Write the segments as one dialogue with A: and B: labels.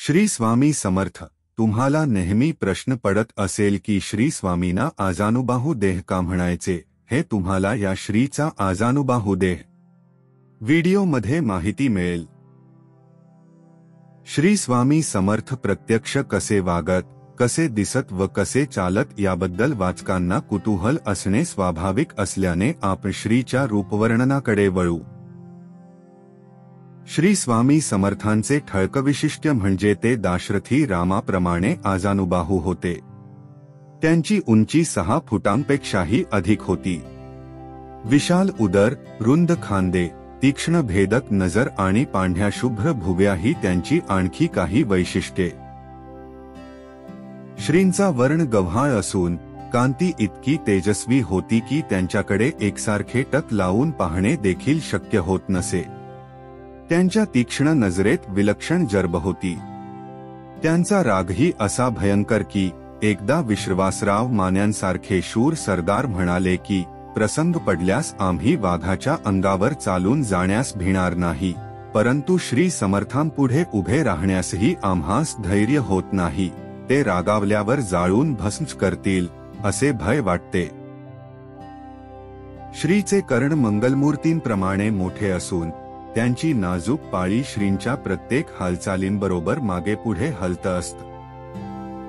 A: श्री स्वामी समर्थ। तुम्हाला नेहमी प्रश्न पडत असेल की श्री स्वामींना आजानुबाहू देह का म्हणायचे, हे तुम्हाला या श्रीचा आजानुबाहू देह व्हिडिओमध्ये माहिती मिळेल। श्री स्वामी समर्थ प्रत्यक्ष कसे वागत, कसे दिसत व कसे चालत याबद्दल वाचकांना कुतूहल असणे स्वाभाविक असल्याने आपण श्रीच्या रूपवर्णनाकडे वळू। श्री स्वामी समर्थांचे ठळक वैशिष्ट्य म्हणजे ते दाशरथी रामाप्रमाणे आजानुबाहू होते। त्यांची उंची 6 फुटांपेक्षाही अधिक होती। विशाल उदर, रुंद खांदे, तीक्ष्ण भेदक नजर आणि पांढऱ्या शुभ्र भुवया ही त्यांची आणखी काही वैशिष्ट्ये। श्रींचा वर्ण गव्हाळ असून कांती इतकी तेजस्वी होती की त्यांच्याकडे एकसारखे टक लावून पाहणे देखील शक्य होत नसे। त्यांच्या तीक्ष्ण नजरेत विलक्षण जर्ब होती। त्यांचा रागही असा भयंकर की एकदा विश्वासराव मान्यांसारखे शूर सरदार म्हणाले की प्रसंग पडल्यास आम्ही वाघाच्या अंगावर चालून जाण्यास भिणार नाही, परंतु श्री समर्थांपुढे उभे राहण्यासही आम्हास धैर्य होत नाही, ते रागावल्यावर जाळून भस्म करतील असे भय वाटते। श्रीचे कर्ण मंगलमूर्तींप्रमाणे मोठे असून त्यांची नाजूक पाळी श्रींच्या प्रत्येक हालचालींबरोबर मागे पुढे हलत असत।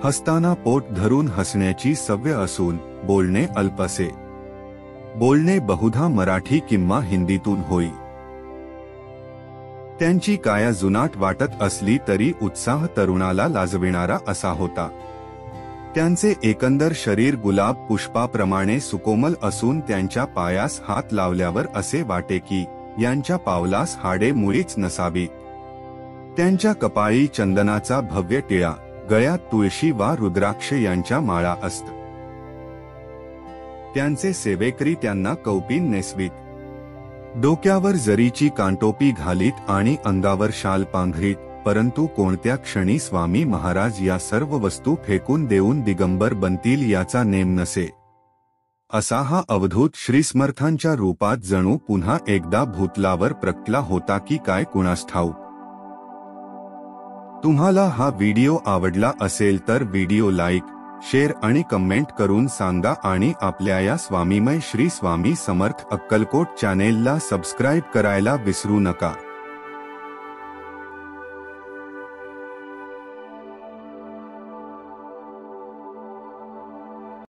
A: हसताना पोट धरून हसण्याची सवय असून बोलणे अल्पसे। बोलणे बहुधा मराठी किंवा हिंदीतून होई। त्यांची काया जुनाट वाटत असली तरी उत्साह तरुणाला लाजविणारा असा होता। त्यांचे एकंदर शरीर गुलाब पुष्पाप्रमाणे सुकोमल असून त्यांच्या पायास हात लावल्यावर असे वाटे की यांच्या पावलास हाडे मुळीच नसावीत। त्यांच्या कपाळी चंदनाचा भव्य टिळा, गळ्यात तुळशी वा रुद्राक्ष यांच्या माळा असत। त्यांचे सेवेकरी त्यांना कौपीन नेसवीत, डोक्यावर जरीची कानटोपी घालीत आणि अंगावर शाल पांघरीत, परंतु कोणत्या क्षणी स्वामी महाराज या सर्व वस्तू फेकून देऊन दिगंबर बनतील याचा नेम नसे। असा हा अवधूत श्रीसमर्थांच्या रूपात जणू पुन्हा एकदा भूतलावर प्रकटला होता की काय कुणास ठाऊक। तुम्हाला हा व्हिडिओ आवडला असेल तर व्हिडिओ लाईक, शेअर आणि कमेंट करून सांगा आणि आपल्या या स्वामीमय श्री स्वामी समर्थ अक्कलकोट चॅनेलला सबस्क्राईब करायला विसरू नका।